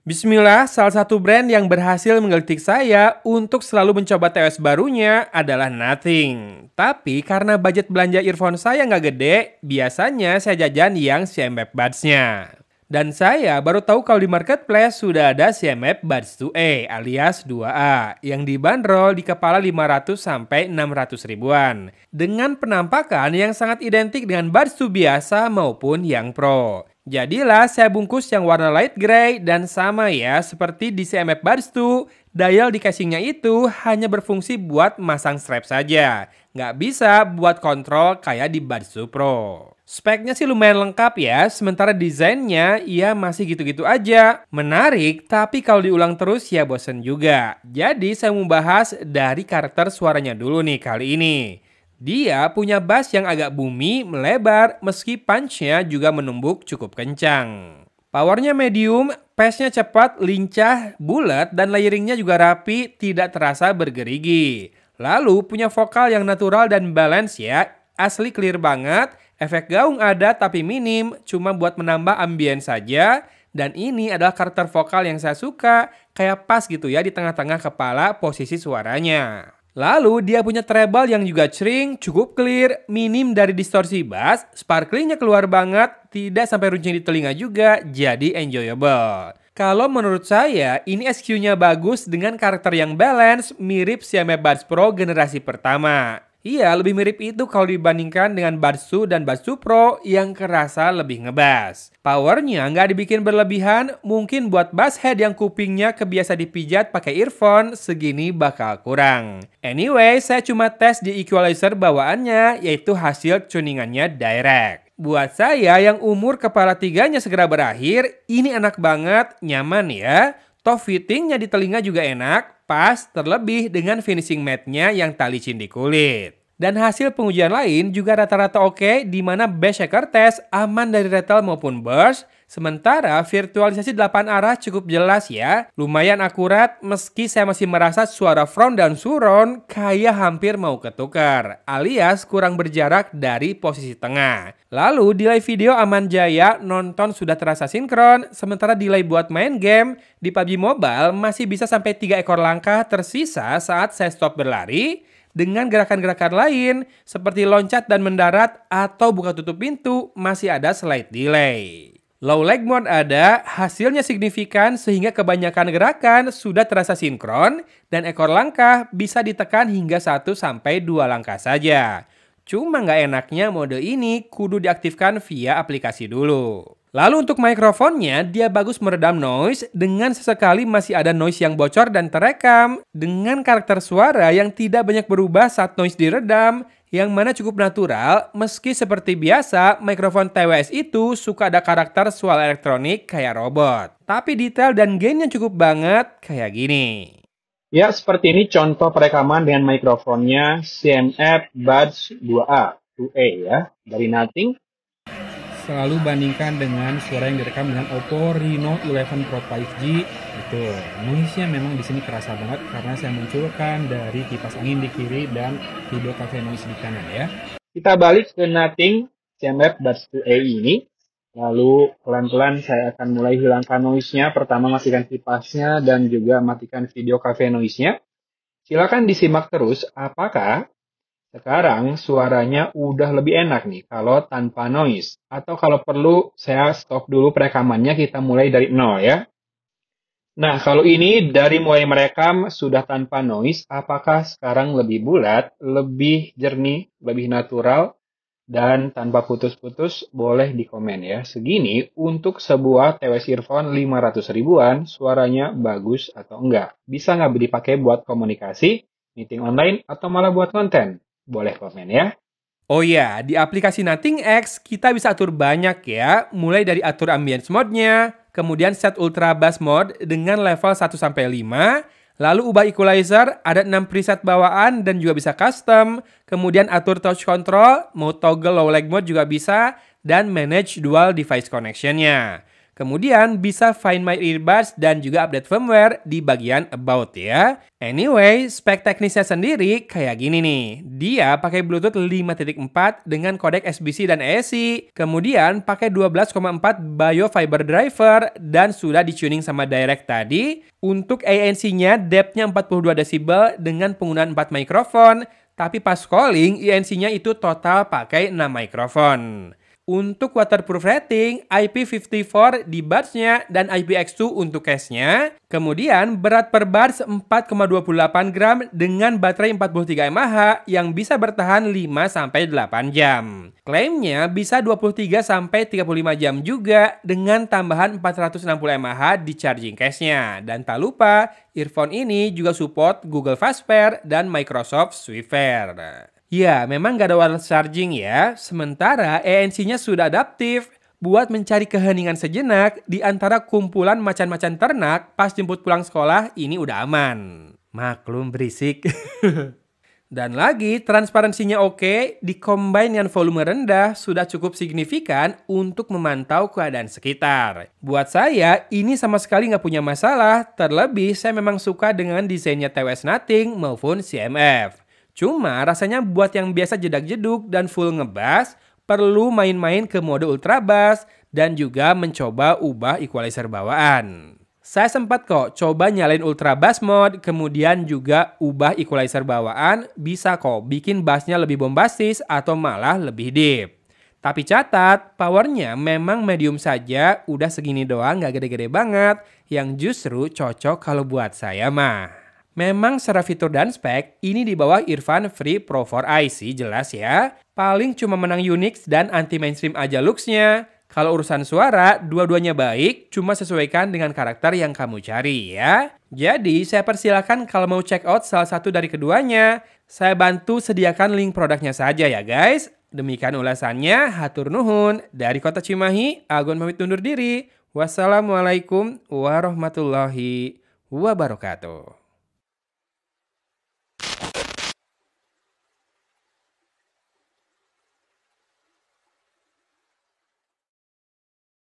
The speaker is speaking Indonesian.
Bismillah, salah satu brand yang berhasil menggelitik saya untuk selalu mencoba TWS barunya adalah Nothing. Tapi karena budget belanja earphone saya nggak gede, biasanya saya jajan yang CMF Buds-nya. Dan saya baru tahu kalau di marketplace sudah ada CMF Buds 2A alias 2A yang dibanderol di kepala 500 sampai 600 ribuan. Dengan penampakan yang sangat identik dengan Buds 2 biasa maupun yang Pro. Jadilah saya bungkus yang warna light gray dan sama ya seperti di CMF Buds 2, dial di casingnya itu hanya berfungsi buat masang strap saja. Nggak bisa buat kontrol kayak di Buds 2 Pro. Speknya sih lumayan lengkap ya, sementara desainnya ya masih gitu-gitu aja. Menarik, tapi kalau diulang terus ya bosen juga. Jadi saya mau bahas dari karakter suaranya dulu nih kali ini. Dia punya bass yang agak bumi, melebar, meski punch-nya juga menumbuk cukup kencang. Powernya medium, pace-nya cepat, lincah, bulat, dan layeringnya juga rapi, tidak terasa bergerigi. Lalu punya vokal yang natural dan balance ya, asli clear banget, efek gaung ada tapi minim, cuma buat menambah ambience saja. Dan ini adalah karakter vokal yang saya suka, kayak pas gitu ya di tengah-tengah kepala posisi suaranya. Lalu dia punya treble yang juga cering, cukup clear, minim dari distorsi bass, sparklingnya keluar banget, tidak sampai runcing di telinga juga, jadi enjoyable. Kalau menurut saya, ini SQ-nya bagus dengan karakter yang balance, mirip Xiaomi Buds Pro generasi pertama. Iya, lebih mirip itu kalau dibandingkan dengan Buds 2 dan Buds 2 Pro yang kerasa lebih ngebass. Powernya nggak dibikin berlebihan, mungkin buat bass head yang kupingnya kebiasa dipijat pakai earphone, segini bakal kurang. Anyway, saya cuma tes di equalizer bawaannya, yaitu hasil tuningannya direct. Buat saya yang umur kepala tiganya segera berakhir, ini enak banget, nyaman ya. Toh fittingnya di telinga juga enak, pas terlebih dengan finishing matte-nya yang tak licin di kulit. Dan hasil pengujian lain juga rata-rata oke, di mana bass shaker test aman dari rattle maupun burst. Sementara virtualisasi 8 arah cukup jelas ya, lumayan akurat meski saya masih merasa suara front dan surround kayak hampir mau ketukar, alias kurang berjarak dari posisi tengah. Lalu delay video aman jaya, nonton sudah terasa sinkron, sementara delay buat main game di PUBG Mobile masih bisa sampai 3 ekor langkah tersisa saat saya stop berlari, dengan gerakan-gerakan lain seperti loncat dan mendarat atau buka tutup pintu masih ada slight delay. Low leg mode ada, hasilnya signifikan sehingga kebanyakan gerakan sudah terasa sinkron dan ekor langkah bisa ditekan hingga 1-2 langkah saja. Cuma nggak enaknya mode ini kudu diaktifkan via aplikasi dulu. Lalu untuk mikrofonnya, dia bagus meredam noise dengan sesekali masih ada noise yang bocor dan terekam dengan karakter suara yang tidak banyak berubah saat noise diredam, yang mana cukup natural meski seperti biasa mikrofon TWS itu suka ada karakter suara elektronik kayak robot. Tapi detail dan gainnya cukup banget kayak gini. Ya, seperti ini contoh perekaman dengan mikrofonnya CMF Buds 2A, 2A ya, dari Nothing. Selalu bandingkan dengan suara yang direkam dengan Oppo Reno 11 Pro 5G. Betul, noise-nya memang di sini kerasa banget karena saya munculkan dari kipas angin di kiri dan video cafe noise di kanan ya. Kita balik ke Nothing CMF Buds 2A ini. Lalu pelan-pelan saya akan mulai hilangkan noise-nya. Pertama matikan kipasnya dan juga matikan video cafe noise-nya. Silakan disimak terus apakah sekarang suaranya udah lebih enak nih kalau tanpa noise. Atau kalau perlu saya stop dulu perekamannya, kita mulai dari nol ya. Nah, kalau ini dari mulai merekam sudah tanpa noise, apakah sekarang lebih bulat, lebih jernih, lebih natural, dan tanpa putus-putus? Boleh di komen ya. Segini untuk sebuah TWS earphone 500 ribuan, suaranya bagus atau enggak? Bisa nggak dipakai buat komunikasi, meeting online, atau malah buat konten? Boleh komen ya. Oh ya, di aplikasi Nothing X kita bisa atur banyak ya, mulai dari atur ambience mode-nya, kemudian set ultra bass mode dengan level 1-5, lalu ubah equalizer, ada 6 preset bawaan dan juga bisa custom, kemudian atur touch control, mau toggle low lag mode juga bisa, dan manage dual device connection-nya. Kemudian bisa find my earbuds dan juga update firmware di bagian about ya. Anyway, spek teknisnya sendiri kayak gini nih. Dia pakai Bluetooth 5.4 dengan kodek SBC dan AAC. Kemudian pakai 12,4 Biofiber driver dan sudah di-tuning sama Direct tadi. Untuk ANC-nya depth-nya 42 decibel dengan penggunaan 4 mikrofon. Tapi pas calling, ANC-nya itu total pakai 6 mikrofon. Untuk waterproof rating, IP54 di buds-nya dan IPX2 untuk case-nya. Kemudian berat per buds 4,28 gram dengan baterai 43 mAh yang bisa bertahan 5-8 jam. Klaimnya bisa 23-35 jam juga dengan tambahan 460 mAh di charging case-nya. Dan tak lupa, earphone ini juga support Google Fast Pair dan Microsoft Swift. Ya, memang gak ada wireless charging ya. Sementara ANC-nya sudah adaptif buat mencari keheningan sejenak di antara kumpulan macan-macan ternak pas jemput pulang sekolah ini udah aman. Maklum berisik. Dan lagi, transparansinya oke, dikombin dengan volume rendah sudah cukup signifikan untuk memantau keadaan sekitar. Buat saya, ini sama sekali nggak punya masalah, terlebih saya memang suka dengan desainnya TWS Nothing maupun CMF. Cuma rasanya buat yang biasa jedak-jeduk dan full ngebass, perlu main-main ke mode ultra bass dan juga mencoba ubah equalizer bawaan. Saya sempat kok coba nyalain ultra bass mode, kemudian juga ubah equalizer bawaan, bisa kok bikin bassnya lebih bombastis atau malah lebih deep. Tapi catat, powernya memang medium saja, udah segini doang gak gede-gede banget, yang justru cocok kalau buat saya mah. Memang secara fitur dan spek, ini di bawah Earphone Free Pro 4 IC jelas ya. Paling cuma menang Unix dan anti-mainstream aja looks-nya. Kalau urusan suara, dua-duanya baik, cuma sesuaikan dengan karakter yang kamu cari ya. Jadi, saya persilakan kalau mau check out salah satu dari keduanya. Saya bantu sediakan link produknya saja ya guys. Demikian ulasannya, hatur nuhun. Dari Kota Cimahi, Agun pamit undur diri. Wassalamualaikum warahmatullahi wabarakatuh.